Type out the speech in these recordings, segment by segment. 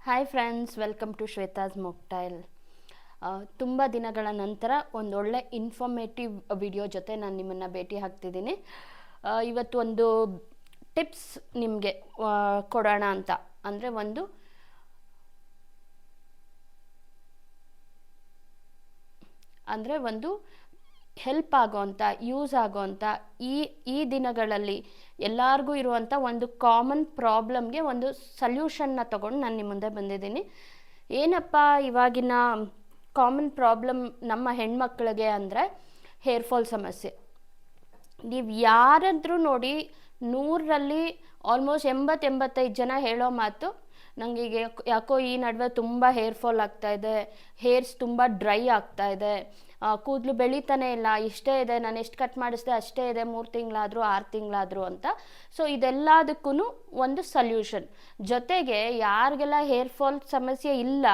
Hi friends, welcome to Shweta's mocktail. ತುಂಬ ದಿನಗಳ ನಂತರ ಒಂದೊಳ್ಳೆ ಇನ್ಫಾರ್ಮೇಟಿವ್ ವಿಡಿಯೋ ಜೊತೆ ನಾನು ನಿಮ್ಮನ್ನು ಭೇಟಿ ಆಗ್ತಿದ್ದೀನಿ. ಇವತ್ತು ಒಂದು ಟಿಪ್ಸ್ ನಿಮಗೆ ಕೊಡೋಣ ಅಂತ. ಅಂದರೆ ಒಂದು ಹೆಲ್ಪ್ ಆಗೋವಂಥ, ಯೂಸ್ ಆಗೋವಂಥ, ಈ ದಿನಗಳಲ್ಲಿ ಎಲ್ಲರಿಗೂ ಇರುವಂಥ ಒಂದು ಕಾಮನ್ ಪ್ರಾಬ್ಲಮ್ಗೆ ಒಂದು ಸಲ್ಯೂಷನ್ನ ತೊಗೊಂಡು ನಾನು ನಿಮ್ಮ ಮುಂದೆ ಬಂದಿದ್ದೀನಿ. ಏನಪ್ಪ ಇವಾಗಿನ ಕಾಮನ್ ಪ್ರಾಬ್ಲಮ್ ನಮ್ಮ ಹೆಣ್ಮಕ್ಳಿಗೆ ಅಂದರೆ ಹೇರ್ ಫಾಲ್ ಸಮಸ್ಯೆ. ನೀವು ಯಾರಾದರೂ ನೋಡಿ 100ರಲ್ಲಿ ಆಲ್ಮೋಸ್ಟ್ 80-85 ಜನ ಹೇಳೋ ಮಾತು, ನನಗೆ ಯಾಕೋ ಈ ನಡುವೆ ತುಂಬ ಹೇರ್ ಫಾಲ್ ಆಗ್ತಾಯಿದೆ, ಹೇರ್ಸ್ ತುಂಬ ಡ್ರೈ ಆಗ್ತಾಯಿದೆ, ಕೂದಲು ಬೆಳೀತಾನೆ ಇಲ್ಲ, ಇಷ್ಟೇ ಇದೆ, ನಾನು ಎಷ್ಟು ಕಟ್ ಮಾಡಿಸಿದೆ ಅಷ್ಟೇ ಇದೆ, 3 ತಿಂಗಳಾದರೂ 6 ತಿಂಗಳಾದರೂ ಅಂತ. ಸೊ ಇದೆಲ್ಲದಕ್ಕೂ ಒಂದು ಸಲ್ಯೂಷನ್. ಜೊತೆಗೆ ಯಾರಿಗೆಲ್ಲ ಹೇರ್ ಫಾಲ್ ಸಮಸ್ಯೆ ಇಲ್ಲ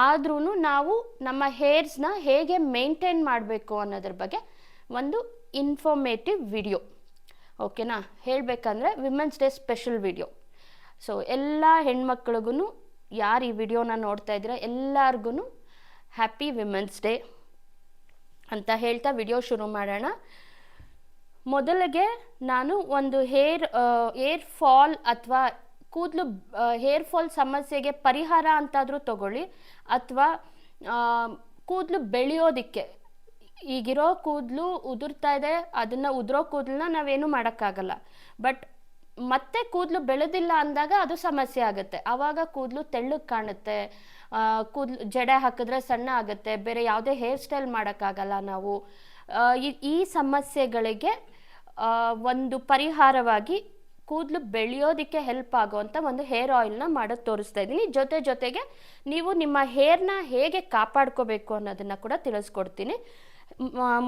ಆದ್ರೂ ನಾವು ನಮ್ಮ ಹೇರ್ಸ್ನ ಹೇಗೆ ಮೇಂಟೈನ್ ಮಾಡಬೇಕು ಅನ್ನೋದ್ರ ಬಗ್ಗೆ ಒಂದು ಇನ್ಫಾರ್ಮೇಟಿವ್ ವಿಡಿಯೋ. ಓಕೆನಾ? ಹೇಳಬೇಕಂದ್ರೆ women's day special video. So ಎಲ್ಲ ಹೆಣ್ಮಕ್ಳಿಗೂ, ಯಾರು ಈ ವಿಡಿಯೋನ ನೋಡ್ತಾ ಇದ್ದೀರಾ ಎಲ್ಲರಿಗೂ ಹ್ಯಾಪಿ ವಿಮೆನ್ಸ್ ಡೇ ಅಂತ ಹೇಳ್ತಾ ವಿಡಿಯೋ ಶುರು ಮಾಡೋಣ. ಮೊದಲಿಗೆ ನಾನು ಒಂದು ಹೇರ್ ಫಾಲ್ ಅಥವಾ ಕೂದಲು ಹೇರ್ ಫಾಲ್ ಸಮಸ್ಯೆಗೆ ಪರಿಹಾರ ಅಂತಾದರೂ ತಗೊಳ್ಳಿ, ಅಥವಾ ಕೂದಲು ಬೆಳೆಯೋದಕ್ಕೆ, ಈಗಿರೋ ಕೂದಲು ಉದುರ್ತಾ ಇದೆ, ಅದನ್ನು ಉದುರೋ ಕೂದಲನ್ನ ನಾವೇನು ಮಾಡೋಕ್ಕಾಗಲ್ಲ. ಬಟ್ ಮತ್ತೆ ಕೂದಲು ಬೆಳೆದಿಲ್ಲ ಅಂದಾಗ ಅದು ಸಮಸ್ಯೆ ಆಗುತ್ತೆ. ಆವಾಗ ಕೂದಲು ತೆಳ್ಳಗೆ ಕಾಣುತ್ತೆ, ಕೂದಲು ಜಡೆ ಹಾಕಿದ್ರೆ ಸಣ್ಣ ಆಗುತ್ತೆ, ಬೇರೆ ಯಾವುದೇ ಹೇರ್ ಸ್ಟೈಲ್ ಮಾಡೋಕ್ಕಾಗಲ್ಲ ನಾವು. ಈ ಸಮಸ್ಯೆಗಳಿಗೆ ಒಂದು ಪರಿಹಾರವಾಗಿ ಕೂದಲು ಬೆಳೆಯೋದಕ್ಕೆ ಹೆಲ್ಪ್ ಆಗೋವಂಥ ಒಂದು ಹೇರ್ ಆಯಿಲ್ನ ಮಾಡೋದು ತೋರಿಸ್ತಾ ಇದ್ದೀನಿ. ಜೊತೆಗೆ ನೀವು ನಿಮ್ಮ ಹೇರ್ನ ಹೇಗೆ ಕಾಪಾಡ್ಕೋಬೇಕು ಅನ್ನೋದನ್ನು ಕೂಡ ತಿಳಿಸ್ಕೊಡ್ತೀನಿ.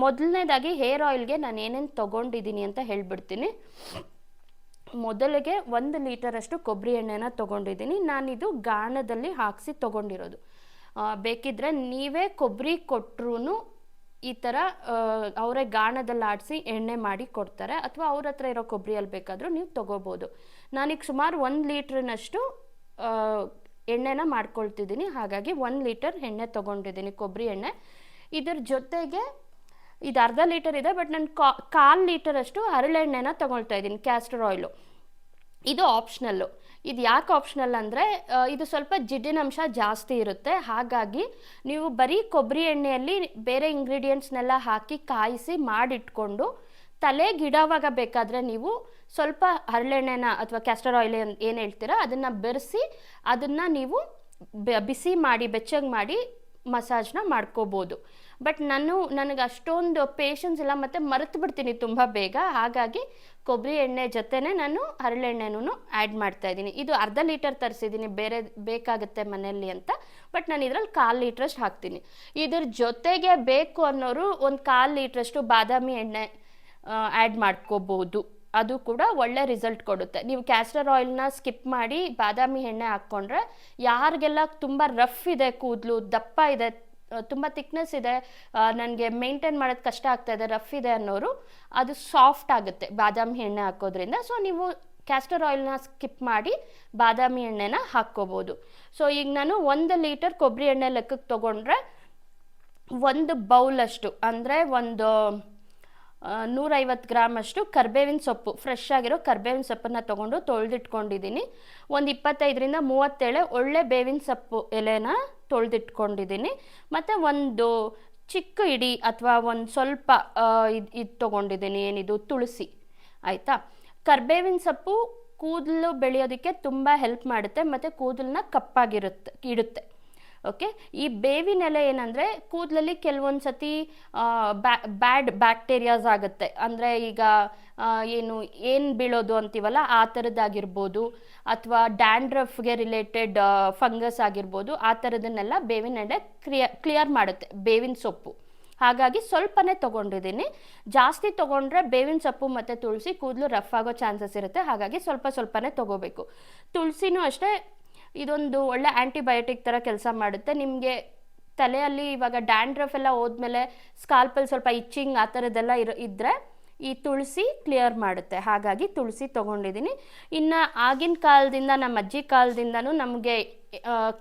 ಮೊದಲನೇದಾಗಿ ಹೇರ್ ಆಯಿಲ್ಗೆ ನಾನು ಏನೇನು ತೊಗೊಂಡಿದ್ದೀನಿ ಅಂತ ಹೇಳ್ಬಿಡ್ತೀನಿ. ಮೊದಲಿಗೆ 1 ಲೀಟರಷ್ಟು ಕೊಬ್ಬರಿ ಎಣ್ಣೆನ ತೊಗೊಂಡಿದ್ದೀನಿ. ನಾನಿದು ಗಾಣದಲ್ಲಿ ಹಾಕಿಸಿ ತೊಗೊಂಡಿರೋದು. ಬೇಕಿದ್ದರೆ ನೀವೇ ಕೊಬ್ಬರಿ ಕೊಟ್ಟರು ಈ ಥರ ಅವರೇ ಗಾಣದಲ್ಲಿ ಆಡಿಸಿ ಎಣ್ಣೆ ಮಾಡಿ ಕೊಡ್ತಾರೆ, ಅಥವಾ ಅವ್ರ ಹತ್ರ ಇರೋ ಕೊಬ್ಬರಿಯಲ್ಲಿ ಬೇಕಾದರೂ ನೀವು ತೊಗೋಬೋದು. ನಾನೀಗ ಸುಮಾರು 1 ಲೀಟ್ರಿನಷ್ಟು ಎಣ್ಣೆನ ಮಾಡ್ಕೊಳ್ತಿದ್ದೀನಿ. ಹಾಗಾಗಿ 1 ಲೀಟರ್ ಎಣ್ಣೆ ತೊಗೊಂಡಿದ್ದೀನಿ, ಕೊಬ್ಬರಿ ಎಣ್ಣೆ. ಇದ್ರ ಜೊತೆಗೆ ಇದು ಅರ್ಧ ಲೀಟರ್ ಇದೆ, ಬಟ್ ನಾನು 1/4 ಲೀಟರಷ್ಟು ಹರಳೆಣ್ಣೆನ ತೊಗೊಳ್ತಾ ಇದ್ದೀನಿ, ಕ್ಯಾಸ್ಟರ್ ಆಯಿಲು. ಇದು ಆಪ್ಷನಲ್ಲು. ಇದು ಯಾಕೆ ಆಪ್ಷನಲ್ ಅಂದರೆ ಇದು ಸ್ವಲ್ಪ ಜಿಡ್ಡಿನಂಶ ಜಾಸ್ತಿ ಇರುತ್ತೆ. ಹಾಗಾಗಿ ನೀವು ಬರೀ ಕೊಬ್ಬರಿ ಎಣ್ಣೆಯಲ್ಲಿ ಬೇರೆ ಇಂಗ್ರೀಡಿಯೆಂಟ್ಸ್ನೆಲ್ಲ ಹಾಕಿ ಕಾಯಿಸಿ ಮಾಡಿಟ್ಕೊಂಡು ತಲೆಗಿಡೋವಾಗ ಬೇಕಾದರೆ ನೀವು ಸ್ವಲ್ಪ ಹರಳೆಣ್ಣೆನ ಅಥವಾ ಕ್ಯಾಸ್ಟರ್ ಆಯಿಲ್ ಏನು ಹೇಳ್ತೀರಾ ಅದನ್ನು ಬೆರೆಸಿ ಅದನ್ನು ನೀವು ಬಿಸಿ ಮಾಡಿ ಬೆಚ್ಚಗೆ ಮಾಡಿ ಮಸಾಜ್ನ ಮಾಡ್ಕೋಬೋದು. ಬಟ್ ನನಗೆ ಅಷ್ಟೊಂದು ಪೇಷನ್ಸ್ ಇಲ್ಲ, ಮತ್ತು ಮರೆತು ಬಿಡ್ತೀನಿ ತುಂಬ ಬೇಗ. ಹಾಗಾಗಿ ಕೊಬ್ಬರಿ ಎಣ್ಣೆ ಜೊತೆನೇ ನಾನು ಹರಳೆಣ್ಣೆನೂ ಆ್ಯಡ್ ಮಾಡ್ತಾಯಿದ್ದೀನಿ. ಇದು ಅರ್ಧ ಲೀಟರ್ ತರಿಸಿದ್ದೀನಿ, ಬೇರೆ ಬೇಕಾಗುತ್ತೆ ಮನೆಯಲ್ಲಿ ಅಂತ. ಬಟ್ ನಾನು ಇದರಲ್ಲಿ 1/4 ಲೀಟ್ರಷ್ಟು ಹಾಕ್ತೀನಿ. ಇದ್ರ ಜೊತೆಗೆ ಬೇಕು ಅನ್ನೋರು ಒಂದು 1/4 ಲೀಟ್ರಷ್ಟು ಬಾದಾಮಿ ಎಣ್ಣೆ ಆ್ಯಡ್ ಮಾಡ್ಕೋಬೋದು. ಅದು ಕೂಡ ಒಳ್ಳೆ ರಿಸಲ್ಟ್ ಕೊಡುತ್ತೆ. ನೀವು ಕ್ಯಾಸ್ಟರ್ ಆಯಿಲ್ನ ಸ್ಕಿಪ್ ಮಾಡಿ ಬಾದಾಮಿ ಎಣ್ಣೆ ಹಾಕ್ಕೊಂಡ್ರೆ, ಯಾರಿಗೆಲ್ಲ ತುಂಬ ರಫ್ ಇದೆ ಕೂದಲು, ದಪ್ಪ ಇದೆ, ತುಂಬ ಥಿಕ್ನೆಸ್ ಇದೆ, ನನಗೆ ಮೇಂಟೈನ್ ಮಾಡೋದು ಕಷ್ಟ ಆಗ್ತಾ ಇದೆ, ರಫ್ ಇದೆ ಅನ್ನೋರು, ಅದು ಸಾಫ್ಟ್ ಆಗುತ್ತೆ ಬಾದಾಮಿ ಎಣ್ಣೆ ಹಾಕೋದ್ರಿಂದ. ಸೊ ನೀವು ಕ್ಯಾಸ್ಟರ್ ಆಯಿಲ್ನ ಸ್ಕಿಪ್ ಮಾಡಿ ಬಾದಾಮಿ ಎಣ್ಣೆನ ಹಾಕ್ಕೋಬೋದು. ಸೊ ಈಗ ನಾನು 1 ಲೀಟರ್ ಕೊಬ್ಬರಿ ಎಣ್ಣೆ ಲೆಕ್ಕಕ್ಕೆ ತೊಗೊಂಡ್ರೆ 1 ಬೌಲಷ್ಟು, ಅಂದರೆ ಒಂದು 150 ಗ್ರಾಮಷ್ಟು ಕರ್ಬೇವಿನ ಸೊಪ್ಪು, ಫ್ರೆಶ್ ಆಗಿರೋ ಕರ್ಬೇವಿನ ಸೊಪ್ಪನ್ನು ತೊಗೊಂಡು ತೊಳೆದಿಟ್ಕೊಂಡಿದ್ದೀನಿ. ಒಂದು 25-30 ಒಳ್ಳೆ ಬೇವಿನ ಸೊಪ್ಪು ಎಲೆನ ತೊಳೆದಿಟ್ಕೊಂಡಿದ್ದೀನಿ. ಮತ್ತು ಒಂದು ಚಿಕ್ಕ ಇಡಿ ಅಥವಾ ಒಂದು ಸ್ವಲ್ಪ ಇದು ತೊಗೊಂಡಿದ್ದೀನಿ, ಏನಿದು ತುಳಸಿ. ಆಯಿತಾ? ಕರ್ಬೇವಿನ ಸೊಪ್ಪು ಕೂದಲು ಬೆಳೆಯೋದಕ್ಕೆ ತುಂಬ ಹೆಲ್ಪ್ ಮಾಡುತ್ತೆ, ಮತ್ತು ಕೂದಲನ್ನ ಇಡುತ್ತೆ. ಓಕೆ, ಈ ಬೇವಿನ ಎಲೆ ಏನಂದರೆ ಕೂದಲಲ್ಲಿ ಕೆಲವೊಂದು ಸತಿ ಬ್ಯಾಡ್ ಬ್ಯಾಕ್ಟೀರಿಯಾಸ್ ಆಗುತ್ತೆ. ಅಂದರೆ ಈಗ ಏನು ಬೀಳೋದು ಅಂತೀವಲ್ಲ ಆ ಥರದ್ದಾಗಿರ್ಬೋದು, ಅಥವಾ ಡ್ಯಾಂಡ್ರಫ್ಗೆ ರಿಲೇಟೆಡ್ ಫಂಗಸ್ ಆಗಿರ್ಬೋದು, ಆ ಥರದನ್ನೆಲ್ಲ ಬೇವಿನ ಎಲೆ ಕ್ಲಿಯರ್ ಮಾಡುತ್ತೆ ಬೇವಿನ ಸೊಪ್ಪು. ಹಾಗಾಗಿ ಸ್ವಲ್ಪನೇ ತೊಗೊಂಡಿದ್ದೀನಿ. ಜಾಸ್ತಿ ತೊಗೊಂಡ್ರೆ ಬೇವಿನ ಸೊಪ್ಪು ಮತ್ತು ತುಳಸಿ ಕೂದಲು ರಫ್ ಆಗೋ ಚಾನ್ಸಸ್ ಇರುತ್ತೆ. ಹಾಗಾಗಿ ಸ್ವಲ್ಪನೇ ತೊಗೋಬೇಕು. ತುಳಸಿನೂ ಅಷ್ಟೇ, ಇದೊಂದು ಒಳ್ಳೆ ಆ್ಯಂಟಿಬಯೋಟಿಕ್ ಥರ ಕೆಲಸ ಮಾಡುತ್ತೆ. ನಿಮಗೆ ತಲೆಯಲ್ಲಿ ಇವಾಗ ಡ್ಯಾಂಡ್ರಫ್ ಎಲ್ಲ ಹೋದ್ಮೇಲೆ ಸ್ಕಾಲ್ಪಲ್ಲಿ ಸ್ವಲ್ಪ ಇಚ್ಚಿಂಗ್ ಆ ಥರದ್ದೆಲ್ಲ ಇದ್ದರೆ ಈ ತುಳಸಿ ಕ್ಲಿಯರ್ ಮಾಡುತ್ತೆ. ಹಾಗಾಗಿ ತುಳಸಿ ತೊಗೊಂಡಿದ್ದೀನಿ. ಇನ್ನು ಆಗಿನ ಕಾಲದಿಂದ, ನಮ್ಮ ಅಜ್ಜಿ ಕಾಲದಿಂದನೂ ನಮಗೆ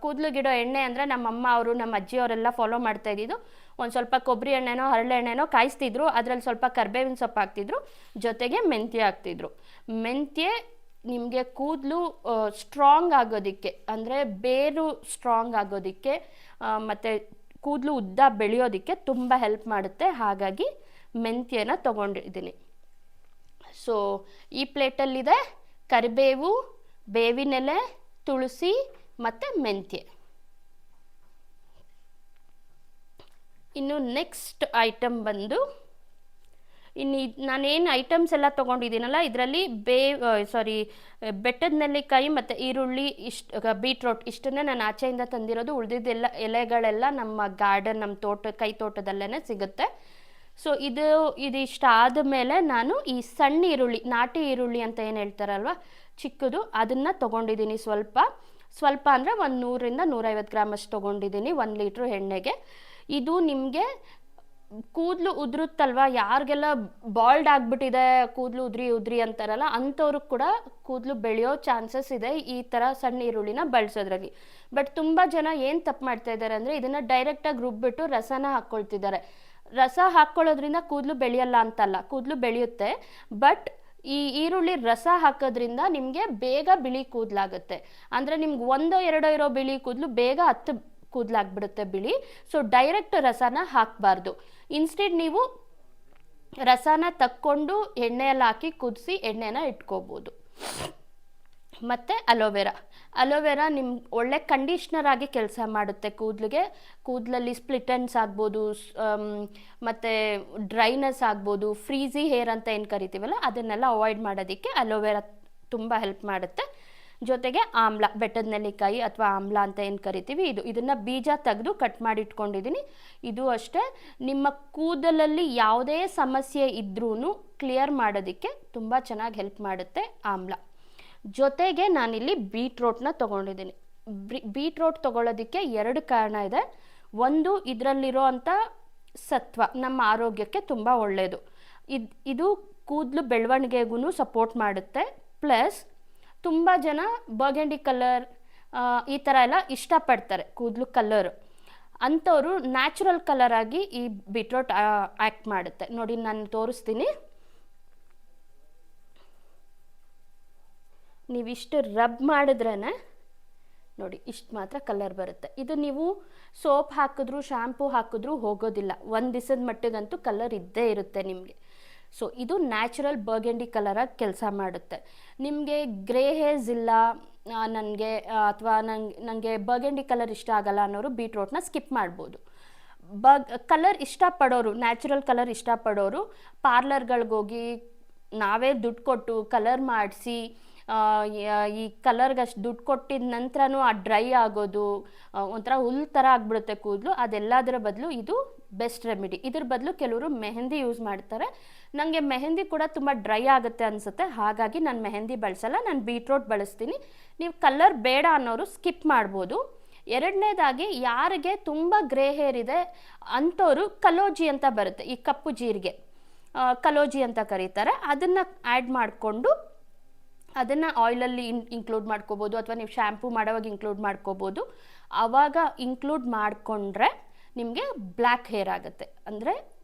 ಕೂದಲಿಗಿಡೋ ಎಣ್ಣೆ ಅಂದರೆ ನಮ್ಮಮ್ಮ ಅವರು ನಮ್ಮ ಅಜ್ಜಿಯವರೆಲ್ಲ ಫಾಲೋ ಮಾಡ್ತಾ ಇದ್ದಿದ್ದು. ಒಂದು ಸ್ವಲ್ಪ ಕೊಬ್ಬರಿ ಎಣ್ಣೆನೋ ಹರಳೆ ಎಣ್ಣೆನೋ ಕಾಯಿಸ್ತಿದ್ರು, ಅದರಲ್ಲಿ ಸ್ವಲ್ಪ ಕರ್ಬೇವಿನ ಸೊಪ್ಪು ಹಾಕ್ತಿದ್ರು, ಜೊತೆಗೆ ಮೆಂತ್ಯ ಹಾಕ್ತಿದ್ರು. ಮೆಂತ್ಯ ನಿಮಗೆ ಕೂದಲು ಸ್ಟ್ರಾಂಗ್ ಆಗೋದಕ್ಕೆ, ಅಂದರೆ ಬೇರು ಸ್ಟ್ರಾಂಗ್ ಆಗೋದಕ್ಕೆ ಮತ್ತು ಕೂದಲು ಉದ್ದ ಬೆಳೆಯೋದಕ್ಕೆ ತುಂಬ ಹೆಲ್ಪ್ ಮಾಡುತ್ತೆ. ಹಾಗಾಗಿ ಮೆಂತ್ಯನ ತೊಗೊಂಡಿದ್ದೀನಿ. ಸೊ ಈ ಪ್ಲೇಟಲ್ಲಿದೆ ಕರಿಬೇವು, ಬೇವಿನೆಲೆ, ತುಳಸಿ ಮತ್ತು ಮೆಂತ್ಯ. ಇನ್ನು ನೆಕ್ಸ್ಟ್ ಐಟಮ್ ಬಂದು, ಇನ್ನು ನಾನೇನು ಐಟಮ್ಸ್ ಎಲ್ಲ ತೊಗೊಂಡಿದ್ದೀನಲ್ಲ, ಇದರಲ್ಲಿ ಬೆಟ್ಟದ ನೆಲ್ಲಿಕಾಯಿ ಮತ್ತು ಈರುಳ್ಳಿ, ಬೀಟ್ರೋಟ್ ಇಷ್ಟನ್ನೇ ನಾನು ಆಚೆಯಿಂದ ತಂದಿರೋದು. ಉಳಿದಿದ್ದೆಲ್ಲ ಎಲೆಗಳೆಲ್ಲ ನಮ್ಮ ಗಾರ್ಡನ್, ನಮ್ಮ ಕೈ ತೋಟದಲ್ಲೇ ಸಿಗುತ್ತೆ. ಸೊ ಇದಿಷ್ಟಾದ ಮೇಲೆ ನಾನು ಈ ಸಣ್ಣ ಈರುಳ್ಳಿ, ನಾಟಿ ಈರುಳ್ಳಿ ಅಂತ ಏನು ಹೇಳ್ತಾರಲ್ವ, ಚಿಕ್ಕದು, ಅದನ್ನು ತೊಗೊಂಡಿದ್ದೀನಿ. ಸ್ವಲ್ಪ ಅಂದರೆ ಒಂದು 100ರಿಂದ 150 ಗ್ರಾಮ್ ಅಷ್ಟು ತೊಗೊಂಡಿದ್ದೀನಿ 1 ಲೀಟ್ರ್ ಎಣ್ಣೆಗೆ. ಇದು ನಿಮಗೆ ಕೂದಲು ಉದುರುತ್ತಲ್ವ, ಯಾರಿಗೆಲ್ಲ ಬಾಲ್ಡ್ ಆಗಿಬಿಟ್ಟಿದೆ, ಕೂದಲು ಉದ್ರಿ ಅಂತಾರಲ್ಲ, ಅಂಥವ್ರಿಗೆ ಕೂಡ ಕೂದಲು ಬೆಳೆಯೋ ಚಾನ್ಸಸ್ ಇದೆ ಈ ಥರ ಸಣ್ಣ ಈರುಳ್ಳಿನ ಬಳಸೋದ್ರಲ್ಲಿ. ಬಟ್ ತುಂಬ ಜನ ಏನು ತಪ್ಪು ಮಾಡ್ತಾ ಇದ್ದಾರೆ ಅಂದರೆ, ಇದನ್ನು ಡೈರೆಕ್ಟಾಗಿ ರುಬ್ಬಿಟ್ಟು ರಸನ ಹಾಕ್ಕೊಳ್ತಿದ್ದಾರೆ. ರಸ ಹಾಕ್ಕೊಳ್ಳೋದ್ರಿಂದ ಕೂದಲು ಬೆಳೆಯಲ್ಲ ಅಂತಲ್ಲ, ಕೂದಲು ಬೆಳೆಯುತ್ತೆ. ಬಟ್ ಈ ಈರುಳ್ಳಿ ರಸ ಹಾಕೋದ್ರಿಂದ ನಿಮಗೆ ಬೇಗ ಬಿಳಿ ಕೂದಲಾಗುತ್ತೆ. ಅಂದರೆ ನಿಮ್ಗೆ 1-2 ಇರೋ ಬಿಳಿ ಕೂದಲು ಬೇಗ 10 ಕೂದಲಾಗ್ಬಿಡುತ್ತೆ ಬಿಳಿ. ಸೊ ಡೈರೆಕ್ಟ್ ರಸನ ಹಾಕಬಾರ್ದು. ಇನ್ಸ್ಟೆಡ್ ನೀವು ರಸನ ತಕ್ಕೊಂಡು ಎಣ್ಣೆಯಲ್ಲಿ ಹಾಕಿ ಕುದಿಸಿ ಎಣ್ಣೆನ ಇಟ್ಕೋಬೋದು. ಮತ್ತು ಅಲೋವೆರಾ ನಿಮ್ಗೆ ಒಳ್ಳೆ ಕಂಡೀಷ್ನರ್ ಆಗಿ ಕೆಲಸ ಮಾಡುತ್ತೆ ಕೂದಲಿಗೆ. ಕೂದಲಲ್ಲಿ ಸ್ಪ್ಲಿಟನ್ಸ್ ಆಗ್ಬೋದು, ಮತ್ತು ಡ್ರೈನೆಸ್ ಆಗ್ಬೋದು, ಫ್ರೀಝಿ ಹೇರ್ ಅಂತ ಏನು ಕರಿತೀವಲ್ಲ, ಅದನ್ನೆಲ್ಲ ಅವಾಯ್ಡ್ ಮಾಡೋದಕ್ಕೆ ಅಲೋವೆರಾ ತುಂಬ ಹೆಲ್ಪ್ ಮಾಡುತ್ತೆ. ಜೊತೆಗೆ ಆಮ್ಲ, ಬೆಟ್ಟದ ನೆಲ್ಲಿಕಾಯಿ ಅಥವಾ ಆಮ್ಲ ಅಂತ ಏನು ಕರಿತೀವಿ, ಇದನ್ನು ಬೀಜ ತೆಗೆದು ಕಟ್ ಮಾಡಿ ಇಟ್ಕೊಂಡಿದ್ದೀನಿ. ಇದು ಅಷ್ಟೇ, ನಿಮ್ಮ ಕೂದಲಲ್ಲಿ ಯಾವುದೇ ಸಮಸ್ಯೆ ಇದ್ರೂ ಕ್ಲಿಯರ್ ಮಾಡೋದಕ್ಕೆ ತುಂಬ ಚೆನ್ನಾಗಿ ಹೆಲ್ಪ್ ಮಾಡುತ್ತೆ ಆಮ್ಲ. ಜೊತೆಗೆ ನಾನಿಲ್ಲಿ ಬೀಟ್ರೋಟ್ನ ತೊಗೊಂಡಿದ್ದೀನಿ. ಬೀಟ್ರೋಟ್ ತೊಗೊಳ್ಳೋದಕ್ಕೆ 2 ಕಾರಣ ಇದೆ. ಒಂದು, ಇದರಲ್ಲಿರೋ ಅಂಥ ಸತ್ವ ನಮ್ಮ ಆರೋಗ್ಯಕ್ಕೆ ತುಂಬ ಒಳ್ಳೆಯದು. ಇದು ಕೂದಲು ಬೆಳವಣಿಗೆಗೂ ಸಪೋರ್ಟ್ ಮಾಡುತ್ತೆ. ಪ್ಲಸ್ ತುಂಬ ಜನ ಬರ್ಗಂಡಿ ಕಲರ್ ಈ ಥರ ಎಲ್ಲ ಇಷ್ಟಪಡ್ತಾರೆ ಕೂದಲು ಕಲರು. ಅಂಥವರು ನ್ಯಾಚುರಲ್ ಕಲರ್ ಆಗಿ ಈ ಬೀಟ್ರೋಟ್ ಆ್ಯಕ್ಟ್ ಮಾಡುತ್ತೆ. ನೋಡಿ, ನಾನು ತೋರಿಸ್ತೀನಿ. ನೀವಿಷ್ಟು ರಬ್ ಮಾಡಿದ್ರೇ ನೋಡಿ ಇಷ್ಟು ಮಾತ್ರ ಕಲರ್ ಬರುತ್ತೆ. ಇದು ನೀವು ಸೋಪ್ ಹಾಕಿದ್ರೂ ಶಾಂಪೂ ಹಾಕಿದ್ರೂ ಹೋಗೋದಿಲ್ಲ. 1 ದಿವಸದ ಮಟ್ಟಿಗಂತೂ ಕಲರ್ ಇದ್ದೇ ಇರುತ್ತೆ ನಿಮಗೆ. ಸೊ ಇದು ನ್ಯಾಚುರಲ್ ಬರ್ಗಂಡಿ ಕಲರಾಗಿ ಕೆಲಸ ಮಾಡುತ್ತೆ. ನಿಮಗೆ ಗ್ರೇ ಹೇರ್ಸ್ ಇಲ್ಲ ನನಗೆ, ಅಥವಾ ನನಗೆ ಬರ್ಗಂಡಿ ಕಲರ್ ಇಷ್ಟ ಆಗಲ್ಲ ಅನ್ನೋರು ಬೀಟ್ರೋಟ್ನ ಸ್ಕಿಪ್ ಮಾಡ್ಬೋದು. ಕಲರ್ ಇಷ್ಟಪಡೋರು, ನ್ಯಾಚುರಲ್ ಕಲರ್ ಇಷ್ಟಪಡೋರು ಪಾರ್ಲರ್ಗಳಿಗೋಗಿ ನಾವೇ ದುಡ್ಡು ಕೊಟ್ಟು ಕಲರ್ ಮಾಡಿಸಿ, ಈ ಕಲರ್ಗೆ ಅಷ್ಟು ದುಡ್ಡು ಕೊಟ್ಟಿದ ನಂತರನೂ ಆ ಡ್ರೈ ಆಗೋದು, ಒಂಥರ ಹುಲ್ ಥರ ಆಗಿಬಿಡುತ್ತೆ ಕೂದಲು. ಅದೆಲ್ಲದರ ಬದಲು ಇದು ಬೆಸ್ಟ್ ರೆಮಿಡಿ. ಇದ್ರ ಬದಲು ಕೆಲವರು ಮೆಹಂದಿ ಯೂಸ್ ಮಾಡ್ತಾರೆ. ನನಗೆ ಮೆಹಂದಿ ಕೂಡ ತುಂಬ ಡ್ರೈ ಆಗುತ್ತೆ ಅನಿಸುತ್ತೆ, ಹಾಗಾಗಿ ನಾನು ಮೆಹಂದಿ ಬಳಸಲ್ಲ, ನಾನು ಬೀಟ್ರೋಟ್ ಬಳಸ್ತೀನಿ. ನೀವು ಕಲರ್ ಬೇಡ ಅನ್ನೋರು ಸ್ಕಿಪ್ ಮಾಡ್ಬೋದು. 2ನೇದಾಗಿ, ಯಾರಿಗೆ ತುಂಬ ಗ್ರೇ ಹೇರ್ ಇದೆ ಅಂಥವ್ರು ಕಲೋಜಿ ಅಂತ ಬರುತ್ತೆ, ಈ ಕಪ್ಪು ಜೀರಿಗೆ ಕಲೋಜಿ ಅಂತ ಕರೀತಾರೆ, ಅದನ್ನು ಆ್ಯಡ್ ಮಾಡಿಕೊಂಡು ಅದನ್ನು ಆಯಿಲಲ್ಲಿ ಇನ್ಕ್ಲೂಡ್ ಮಾಡ್ಕೋಬೋದು, ಅಥವಾ ನೀವು ಶ್ಯಾಂಪೂ ಮಾಡೋವಾಗ ಇನ್ಕ್ಲೂಡ್ ಮಾಡ್ಕೋಬೋದು. ಆವಾಗ ಇನ್ಕ್ಲೂಡ್ ಮಾಡಿಕೊಂಡ್ರೆ ನಿಮಗೆ ಬ್ಲ್ಯಾಕ್ ಹೇರ್ ಆಗುತ್ತೆ, ಅಂದರೆ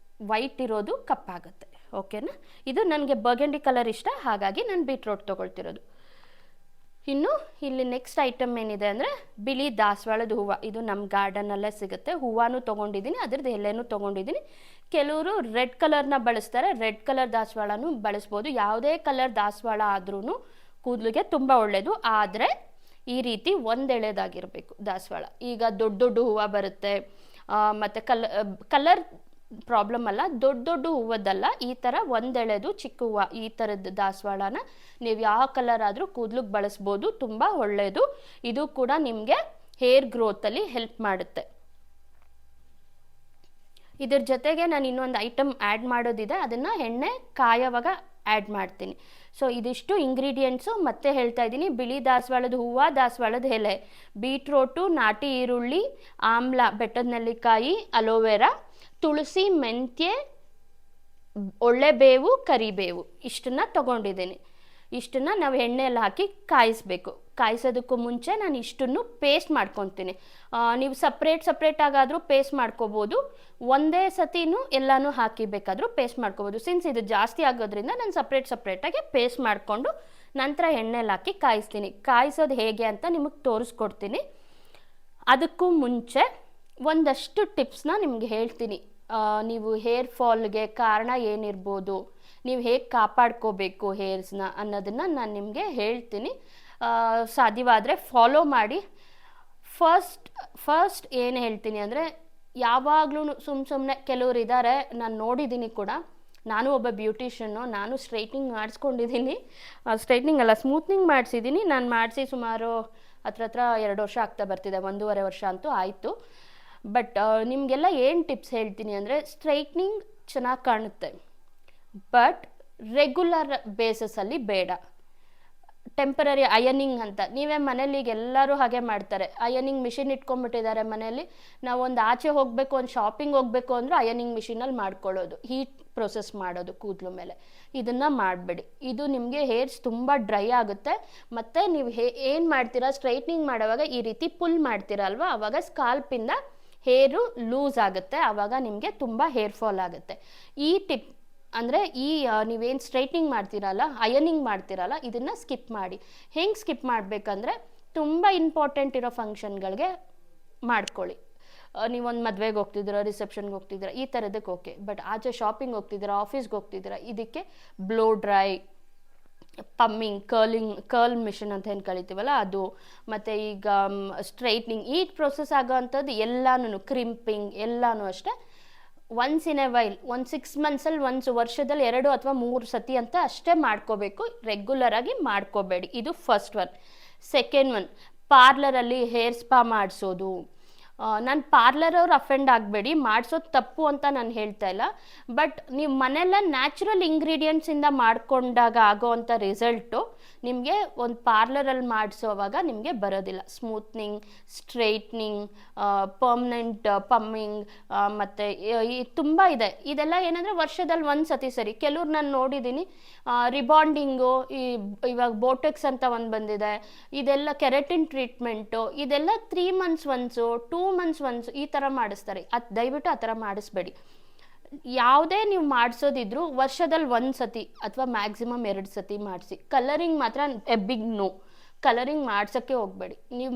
ವೈಟ್ ಇರೋದು ಕಪ್ಪಾಗುತ್ತೆ. ಓಕೆನಾ? ಇದು ನನಗೆ ಬರ್ಗಂಡಿ ಕಲರ್ ಇಷ್ಟ, ಹಾಗಾಗಿ ನಾನು ಬೀಟ್ರೋಟ್ ತೊಗೊಳ್ತಿರೋದು. ಇನ್ನು ಇಲ್ಲಿ ನೆಕ್ಸ್ಟ್ ಐಟಮ್ ಏನಿದೆ ಅಂದರೆ ಬಿಳಿ ದಾಸವಾಳದ ಹೂವು. ಇದು ನಮ್ಮ ಗಾರ್ಡನಲ್ಲೇ ಸಿಗುತ್ತೆ. ಹೂವನೂ ತೊಗೊಂಡಿದ್ದೀನಿ, ಅದ್ರದ್ದು ಎಲೆನೂ ತೊಗೊಂಡಿದ್ದೀನಿ. ಕೆಲವರು ರೆಡ್ ಕಲರ್ನ ಬಳಸ್ತಾರೆ, ರೆಡ್ ಕಲರ್ ದಾಸವಾಳನೂ ಬಳಸ್ಬೋದು. ಯಾವುದೇ ಕಲರ್ ದಾಸವಾಳ ಆದ್ರೂ ಕೂದಲಿಗೆ ತುಂಬ ಒಳ್ಳೆಯದು. ಆದರೆ ಈ ರೀತಿ ಒಂದೆಳೆದಾಗಿರಬೇಕು ದಾಸವಾಳ. ಈಗ ದೊಡ್ಡ ದೊಡ್ಡ ಹೂವು ಬರುತ್ತೆ, ಮತ್ತು ಕಲರ್ ಪ್ರಾಬ್ಲಮ್ ಅಲ್ಲ, ದೊಡ್ಡ ದೊಡ್ಡ ಹೂವದ್ದಲ್ಲ, ಈ ಥರ ಒಂದೆಳೆದು ಚಿಕ್ಕ ಹೂವು, ಈ ಥರದ್ದು ದಾಸವಾಳನ ನೀವು ಯಾವ ಕಲರ್ ಆದರೂ ಕೂದಲಿಗೆ ಬಳಸ್ಬೋದು, ತುಂಬ ಒಳ್ಳೆಯದು. ಇದು ಕೂಡ ನಿಮಗೆ ಹೇರ್ ಗ್ರೋತಲ್ಲಿ ಹೆಲ್ಪ್ ಮಾಡುತ್ತೆ. ಇದ್ರ ಜೊತೆಗೆ ನಾನು ಇನ್ನೊಂದು ಐಟಮ್ ಆ್ಯಡ್ ಮಾಡೋದಿದೆ, ಅದನ್ನು ಎಣ್ಣೆ ಕಾಯೋವಾಗ ಆ್ಯಡ್ ಮಾಡ್ತೀನಿ. ಸೊ ಇದಿಷ್ಟು ಇಂಗ್ರೀಡಿಯೆಂಟ್ಸು ಮತ್ತೆ ಹೇಳ್ತಾ ಇದ್ದೀನಿ. ಬಿಳಿ ದಾಸವಾಳದ ಹೂವು, ದಾಸವಾಳದ ಎಲೆ, ಬೀಟ್ರೋಟು, ನಾಟಿ ಈರುಳ್ಳಿ, ಆಮ್ಲ, ಬೆಟ್ಟದ ನೆಲ್ಲಿಕಾಯಿ, ಅಲೋವೆರಾ, ತುಳಸಿ, ಮೆಂತ್ಯ, ಒಳ್ಳೆಬೇವು, ಕರಿಬೇವು, ಇಷ್ಟನ್ನು ತೊಗೊಂಡಿದ್ದೀನಿ. ಇಷ್ಟನ್ನು ನಾವು ಎಣ್ಣೆಯಲ್ಲಿ ಹಾಕಿ ಕಾಯಿಸಬೇಕು. ಕಾಯಿಸೋದಕ್ಕೂ ಮುಂಚೆ ನಾನು ಇಷ್ಟನ್ನು ಪೇಸ್ಟ್ ಮಾಡ್ಕೊತೀನಿ. ನೀವು ಸಪ್ರೇಟಾಗಾದರೂ ಪೇಸ್ಟ್ ಮಾಡ್ಕೋಬೋದು, ಒಂದೇ ಸತಿನೂ ಎಲ್ಲನೂ ಹಾಕಿ ಬೇಕಾದರೂ ಪೇಸ್ಟ್ ಮಾಡ್ಕೋಬೋದು. ಸಿನ್ಸ್ ಇದು ಜಾಸ್ತಿ ಆಗೋದ್ರಿಂದ ನಾನು ಸಪ್ರೇಟಾಗಿ ಪೇಸ್ಟ್ ಮಾಡಿಕೊಂಡು ನಂತರ ಎಣ್ಣೆಲಿ ಹಾಕಿ ಕಾಯಿಸ್ತೀನಿ. ಕಾಯಿಸೋದು ಹೇಗೆ ಅಂತ ನಿಮಗೆ ತೋರಿಸ್ಕೊಡ್ತೀನಿ. ಅದಕ್ಕೂ ಮುಂಚೆ ಒಂದಷ್ಟು ಟಿಪ್ಸ್ನ ನಿಮ್ಗೆ ಹೇಳ್ತೀನಿ. ನೀವು ಹೇರ್ ಫಾಲ್ಗೆ ಕಾರಣ ಏನಿರ್ಬೋದು, ನೀವು ಹೇಗೆ ಕಾಪಾಡ್ಕೋಬೇಕು ಹೇರ್ಸ್ನ ಅನ್ನೋದನ್ನು ನಾನು ನಿಮಗೆ ಹೇಳ್ತೀನಿ. ಸಾಧ್ಯವಾದರೆ ಫಾಲೋ ಮಾಡಿ. ಫಸ್ಟ್ ಏನು ಹೇಳ್ತೀನಿ ಅಂದರೆ, ಯಾವಾಗಲೂ ಸುಮ್ಮನೆ ಕೆಲವ್ರು ಇದ್ದಾರೆ, ನಾನು ನೋಡಿದ್ದೀನಿ ಕೂಡ. ನಾನು ಒಬ್ಬ ಬ್ಯೂಟಿಷನ್ನು, ನಾನು ಸ್ಟ್ರೈಟ್ನಿಂಗ್ ಮಾಡಿಸ್ಕೊಂಡಿದ್ದೀನಿ. ಸ್ಟ್ರೈಟ್ನಿಂಗ್ ಅಲ್ಲ, ಸ್ಮೂತ್ನಿಂಗ್ ಮಾಡಿಸಿದ್ದೀನಿ. ನಾನು ಮಾಡಿಸಿ ಸುಮಾರು ಹತ್ರ 2 ವರ್ಷ ಆಗ್ತಾ ಬರ್ತಿದೆ, 1.5 ವರ್ಷ ಅಂತೂ ಆಯಿತು. ಬಟ್ ನಿಮಗೆಲ್ಲ ಏನು ಟಿಪ್ಸ್ ಹೇಳ್ತೀನಿ ಅಂದರೆ, ಸ್ಟ್ರೈಟ್ನಿಂಗ್ ಚೆನ್ನಾಗಿ ಕಾಣುತ್ತೆ, ಬಟ್ ರೆಗ್ಯುಲರ್ ಬೇಸಸಲ್ಲಿ ಬೇಡ. ಟೆಂಪರರಿ ಅಯನಿಂಗ್ ಅಂತ ನೀವೇ ಮನೇಲಿ ಈಗ ಎಲ್ಲರೂ ಹಾಗೆ ಮಾಡ್ತಾರೆ. ಅಯನಿಂಗ್ ಮಿಷಿನ್ ಇಟ್ಕೊಂಡ್ಬಿಟ್ಟಿದ್ದಾರೆ ಮನೇಲಿ. ನಾವೊಂದು ಆಚೆ ಹೋಗಬೇಕು, ಒಂದು ಶಾಪಿಂಗ್ ಹೋಗಬೇಕು ಅಂದರೂ ಅಯನಿಂಗ್ ಮಿಷಿನಲ್ಲಿ ಮಾಡ್ಕೊಳ್ಳೋದು, ಹೀಟ್ ಪ್ರೊಸೆಸ್ ಮಾಡೋದು ಕೂದಲು ಮೇಲೆ. ಇದನ್ನು ಮಾಡಬೇಡಿ. ಇದು ನಿಮಗೆ ಹೇರ್ಸ್ ತುಂಬ ಡ್ರೈ ಆಗುತ್ತೆ. ಮತ್ತು ನೀವು ಏನು ಮಾಡ್ತೀರಾ, ಸ್ಟ್ರೈಟ್ನಿಂಗ್ ಮಾಡುವಾಗ ಈ ರೀತಿ ಪುಲ್ ಮಾಡ್ತೀರಲ್ವ, ಆವಾಗ ಸ್ಕಾಲ್ಪಿಂದ ಹೇರು ಲೂಸ್ ಆಗುತ್ತೆ, ಆವಾಗ ನಿಮಗೆ ತುಂಬ ಹೇರ್ ಫಾಲ್ ಆಗುತ್ತೆ. ಈ ಟಿಪ್ ಅಂದರೆ ನೀವೇನು ಸ್ಟ್ರೈಟ್ನಿಂಗ್ ಮಾಡ್ತೀರಲ್ಲ, ಅಯನಿಂಗ್ ಮಾಡ್ತೀರಲ್ಲ, ಇದನ್ನು ಸ್ಕಿಪ್ ಮಾಡಿ. ಹೆಂಗೆ ಸ್ಕಿಪ್ ಮಾಡಬೇಕಂದ್ರೆ, ತುಂಬ ಇಂಪಾರ್ಟೆಂಟ್ ಇರೋ ಫಂಕ್ಷನ್ಗಳಿಗೆ ಮಾಡ್ಕೊಳ್ಳಿ. ನೀವೊಂದು ಮದುವೆಗೆ ಹೋಗ್ತಿದ್ದೀರಾ, ರಿಸೆಪ್ಷನ್ಗೆ ಹೋಗ್ತಿದ್ದೀರಾ, ಈ ಥರದಕ್ಕೆ ಓಕೆ. ಬಟ್ ಆಚೆ ಶಾಪಿಂಗ್ ಹೋಗ್ತಿದ್ದೀರಾ, ಆಫೀಸ್ಗೆ ಹೋಗ್ತಿದ್ದೀರಾ, ಇದಕ್ಕೆ ಬ್ಲೋ ಡ್ರೈ, ಪಮ್ಮಿಂಗ್, ಕರ್ಲ್ ಮಿಷನ್ ಅಂತ ಏನು ಕಳಿತೀವಲ್ಲ ಅದು, ಮತ್ತು ಈಗ ಸ್ಟ್ರೈಟ್ನಿಂಗ್, ಈ ಪ್ರೊಸೆಸ್ ಆಗೋ ಅಂಥದ್ದು ಎಲ್ಲನೂ, ಕ್ರಿಂಪಿಂಗ್ ಎಲ್ಲನೂ ಅಷ್ಟೇ ಒನ್ಸ್ ಇನ್ ಎ ವೈಲ್, ಒಂದು 6 ಮಂತ್ಸಲ್ಲಿ, ವರ್ಷದಲ್ಲಿ 2 ಅಥವಾ 3 ಸತಿ ಅಂತ ಅಷ್ಟೇ ಮಾಡ್ಕೋಬೇಕು. ರೆಗ್ಯುಲರಾಗಿ ಮಾಡ್ಕೋಬೇಡಿ. ಇದು ಫಸ್ಟ್ ಒನ್. ಸೆಕೆಂಡ್ ಒನ್, ಪಾರ್ಲರಲ್ಲಿ ಹೇರ್ ಸ್ಪಾ ಮಾಡಿಸೋದು. ನಾನು ಪಾರ್ಲರವ್ರು ಅಫೆಂಡ್ ಆಗಬೇಡಿ, ಮಾಡಿಸೋದು ತಪ್ಪು ಅಂತ ನಾನು ಹೇಳ್ತಾ ಇಲ್ಲ. ಬಟ್ ನೀವು ಮನೆಯಲ್ಲ ನ್ಯಾಚುರಲ್ ಇಂಗ್ರೀಡಿಯೆಂಟ್ಸಿಂದ ಮಾಡಿಕೊಂಡಾಗ ಆಗೋವಂಥ ರಿಸಲ್ಟು ನಿಮಗೆ ಒಂದು ಪಾರ್ಲರಲ್ಲಿ ಮಾಡಿಸೋವಾಗ ನಿಮಗೆ ಬರೋದಿಲ್ಲ. ಸ್ಮೂತ್ನಿಂಗ್, ಸ್ಟ್ರೈಟ್ನಿಂಗ್, ಪರ್ಮನೆಂಟ್ ಪಮ್ಮಿಂಗ್, ಮತ್ತು ತುಂಬ ಇದೆ. ಇದೆಲ್ಲ ಏನಂದರೆ ವರ್ಷದಲ್ಲಿ 1 ಸತಿ ಸರಿ. ಕೆಲವ್ರು ನಾನು ನೋಡಿದ್ದೀನಿ ರಿಬಾಂಡಿಂಗು, ಇವಾಗ ಬೋಟೆಕ್ಸ್ ಅಂತ ಒಂದು ಬಂದಿದೆ, ಇದೆಲ್ಲ ಕೆರೆಟಿನ್ ಟ್ರೀಟ್ಮೆಂಟು, ಇದೆಲ್ಲ 3 ಮಂತ್ಸ್ ಒನ್ಸು, 2 ಮಂತ್ಸ್ ಒನ್ಸು ಈ ಥರ ಮಾಡಿಸ್ತಾರೆ. ದಯವಿಟ್ಟು ಆ ಥರ ಮಾಡಿಸ್ಬೇಡಿ. ಯಾವುದೇ ನೀವು ಮಾಡಿಸೋದಿದ್ರು ವರ್ಷದಲ್ಲಿ 1 ಸತಿ ಅಥವಾ ಮ್ಯಾಕ್ಸಿಮಮ್ 2 ಸತಿ ಮಾಡಿಸಿ. ಕಲರಿಂಗ್ ಮಾತ್ರ ಬಿಗ್ ನೋ. ಕಲರಿಂಗ್ ಮಾಡ್ಸೋಕ್ಕೆ ಹೋಗಬೇಡಿ. ನೀವು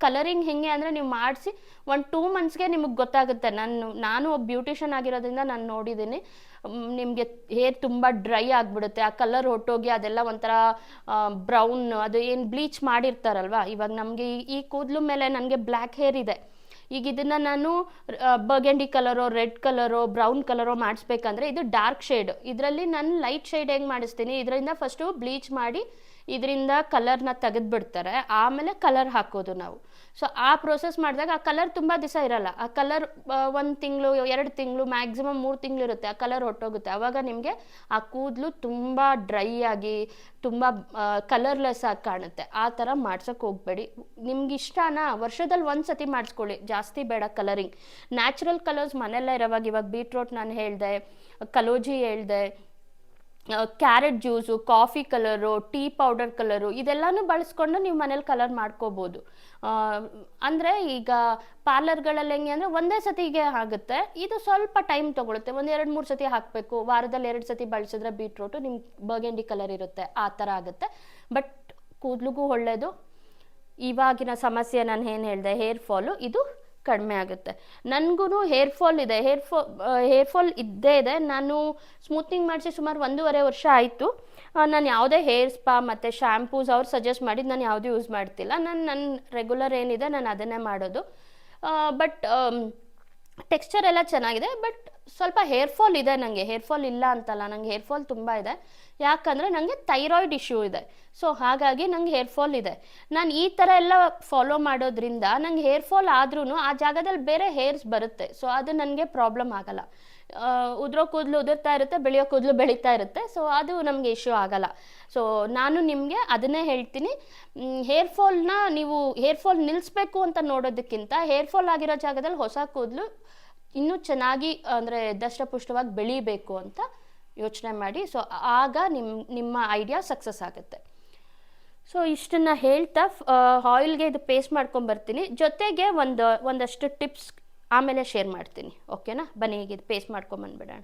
ಕಲರಿಂಗ್ ಹೆಂಗೆ ಅಂದರೆ, ನೀವು ಮಾಡಿಸಿ 1-2 ಮಂತ್ಸ್ಗೆ ನಿಮಗೆ ಗೊತ್ತಾಗುತ್ತೆ. ನಾನು ಒಬ್ಬ ಬ್ಯೂಟಿಷನ್ ಆಗಿರೋದ್ರಿಂದ ನಾನು ನೋಡಿದ್ದೀನಿ, ನಿಮಗೆ ಹೇರ್ ತುಂಬ ಡ್ರೈ ಆಗಿಬಿಡುತ್ತೆ, ಆ ಕಲರ್ ಹೊಟ್ಟೋಗಿ ಅದೆಲ್ಲ ಒಂಥರ ಬ್ರೌನ್, ಅದು ಏನು ಬ್ಲೀಚ್ ಮಾಡಿರ್ತಾರಲ್ವ. ಇವಾಗ ನಮಗೆ ಈ ಕೂದಲು ಮೇಲೆ ನನಗೆ ಬ್ಲ್ಯಾಕ್ ಹೇರ್ ಇದೆ. ಈಗ ಇದನ್ನು ನಾನು ಬರ್ಗೆಂಡಿ ಕಲರೋ, ರೆಡ್ ಕಲರೋ, ಬ್ರೌನ್ ಕಲರೋ ಮಾಡಿಸ್ಬೇಕಂದ್ರೆ ಇದು ಡಾರ್ಕ್ ಶೇಡ್. ಇದರಲ್ಲಿ ನಾನು ಲೈಟ್ ಶೇಡ್ ಹೆಂಗೆ ಮಾಡಿಸ್ತೀನಿ, ಇದರಿಂದ ಫಸ್ಟು ಬ್ಲೀಚ್ ಮಾಡಿ ಇದರಿಂದ ಕಲರ್ನ ತೆಗೆದುಬಿಡ್ತಾರೆ, ಆಮೇಲೆ ಕಲರ್ ಹಾಕೋದು ನಾವು. ಸೊ ಆ ಪ್ರೋಸೆಸ್ ಮಾಡಿದಾಗ ಆ ಕಲರ್ ತುಂಬ ದಿವಸ ಇರಲ್ಲ. ಆ ಕಲರ್ 1 ತಿಂಗಳು, 2 ತಿಂಗಳು, ಮ್ಯಾಕ್ಸಿಮಮ್ 3 ತಿಂಗಳು ಇರುತ್ತೆ, ಆ ಕಲರ್ ಹೊಟ್ಟೋಗುತ್ತೆ. ಆವಾಗ ನಿಮಗೆ ಆ ಕೂದಲು ತುಂಬ ಡ್ರೈ ಆಗಿ ತುಂಬ ಕಲರ್ಲೆಸ್ ಆಗಿ ಕಾಣುತ್ತೆ. ಆ ಥರ ಮಾಡ್ಸೋಕ್ಕೆ ಹೋಗಬೇಡಿ. ನಿಮ್ಗೆ ಇಷ್ಟನಾ, ವರ್ಷದಲ್ಲಿ 1 ಸತಿ ಮಾಡಿಸ್ಕೊಳ್ಳಿ, ಜಾಸ್ತಿ ಬೇಡ ಕಲರಿಂಗ್. ನ್ಯಾಚುರಲ್ ಕಲರ್ಸ್ ಮನೆಯಲ್ಲೇ ಇರೋವಾಗ, ಇವಾಗ ಬೀಟ್ರೋಟ್ ನಾನು ಹೇಳಿದೆ, ಕಲೋಜಿ ಹೇಳಿದೆ, carrot juice, coffee colour, tea powder colour, ಇದೆಲ್ಲನೂ ಬಳಸ್ಕೊಂಡು ನೀವು ಮನೇಲಿ ಕಲರ್ ಮಾಡ್ಕೋಬೋದು. ಅಂದರೆ ಈಗ ಪಾರ್ಲರ್ಗಳಲ್ಲಿ ಹೆಂಗೆ ಅಂದರೆ ಒಂದೇ ಸತಿಗೆ ಆಗುತ್ತೆ, ಇದು ಸ್ವಲ್ಪ ಟೈಮ್ ತೊಗೊಳುತ್ತೆ. 1-2-3 ಸತಿ ಹಾಕಬೇಕು. ವಾರದಲ್ಲಿ 2 ಸತಿ ಬಳಸಿದ್ರೆ ಬೀಟ್ರೋಟು ನಿಮ್ಗೆ ಬರ್ಗೆಂಡಿ ಕಲರ್ ಇರುತ್ತೆ, ಆ ಥರ ಆಗುತ್ತೆ. ಬಟ್ ಕೂದಲಿಗೂ ಒಳ್ಳೆಯದು. ಇವಾಗಿನ ಸಮಸ್ಯೆ ನಾನು ಏನು ಹೇಳಿದೆ, ಹೇರ್ ಫಾಲು, ಇದು ಕಡಿಮೆ ಆಗುತ್ತೆ. ನನಗೂ ಹೇರ್ ಫಾಲ್ ಇದೆ, ಹೇರ್ ಫಾಲ್ ಇದ್ದೇ ಇದೆ. ನಾನು ಸ್ಮೂತ್ನಿಂಗ್ ಮಾಡಿಸಿ ಸುಮಾರು 1.5 ವರ್ಷ ಆಯಿತು. ನಾನು ಯಾವುದೇ ಹೇರ್ ಸ್ಪಾ ಮತ್ತು ಶ್ಯಾಂಪೂಸ್ ಅವ್ರು ಸಜೆಸ್ಟ್ ಮಾಡಿದ್ದು ನಾನು ಯಾವುದೂ ಯೂಸ್ ಮಾಡ್ತಿಲ್ಲ. ನನ್ನ ರೆಗ್ಯುಲರ್ ಏನಿದೆ ನಾನು ಅದನ್ನೇ ಮಾಡೋದು. ಬಟ್ ಟೆಕ್ಸ್ಚರ್ ಎಲ್ಲ ಚೆನ್ನಾಗಿದೆ. ಬಟ್ ಸ್ವಲ್ಪ ಹೇರ್ ಫಾಲ್ ಇದೆ ನನಗೆ. ಹೇರ್ ಫಾಲ್ ಇಲ್ಲ ಅಂತಲ್ಲ, ನನಗೆ ಹೇರ್ ಫಾಲ್ ತುಂಬ ಇದೆ. ಯಾಕಂದರೆ ನನಗೆ ಥೈರಾಯ್ಡ್ ಇಶ್ಯೂ ಇದೆ. ಸೊ ಹಾಗಾಗಿ ನಂಗೆ ಹೇರ್ ಫಾಲ್ ಇದೆ. ನಾನು ಈ ಥರ ಎಲ್ಲ ಫಾಲೋ ಮಾಡೋದ್ರಿಂದ ನಂಗೆ ಹೇರ್ ಫಾಲ್ ಆದ್ರೂ ಆ ಜಾಗದಲ್ಲಿ ಬೇರೆ ಹೇರ್ಸ್ ಬರುತ್ತೆ. ಸೊ ಅದು ನನಗೆ ಪ್ರಾಬ್ಲಮ್ ಆಗಲ್ಲ. ಉದುರೋ ಕೂದಲು ಉದುರ್ತಾ ಇರುತ್ತೆ, ಬೆಳೆಯೋ ಕೂದಲು ಬೆಳೀತಾ ಇರುತ್ತೆ. ಸೊ ಅದು ನಮಗೆ ಇಶ್ಯೂ ಆಗಲ್ಲ. ಸೊ ನಾನು ನಿಮಗೆ ಅದನ್ನೇ ಹೇಳ್ತೀನಿ, ಹೇರ್ ಫಾಲ್ ನಿಲ್ಲಿಸ್ಬೇಕು ಅಂತ ನೋಡೋದಕ್ಕಿಂತ ಹೇರ್ ಫಾಲ್ ಆಗಿರೋ ಜಾಗದಲ್ಲಿ ಹೊಸ ಕೂದಲು ಇನ್ನೂ ಚೆನ್ನಾಗಿ ಅಂದರೆ ದಷ್ಟಪುಷ್ಟವಾಗಿ ಬೆಳೀಬೇಕು ಅಂತ ಯೋಚನೆ ಮಾಡಿ. ಸೊ ಆಗ ನಿಮ್ಮ ಐಡಿಯಾ ಸಕ್ಸಸ್ ಆಗುತ್ತೆ. ಸೊ ಇಷ್ಟನ್ನು ಹೇಳ್ತಾ ಆಯಿಲ್ಗೆ ಇದು ಪೇಸ್ಟ್ ಮಾಡ್ಕೊಂಬರ್ತೀನಿ. ಜೊತೆಗೆ ಒಂದಷ್ಟು ಟಿಪ್ಸ್ ಆಮೇಲೆ ಶೇರ್ ಮಾಡ್ತೀನಿ. ಓಕೆನಾ? ಬನ್ನಿ ಈಗ ಇದು ಪೇಸ್ಟ್ ಮಾಡ್ಕೊಂಬಂದ್ಬಿಡೋಣ.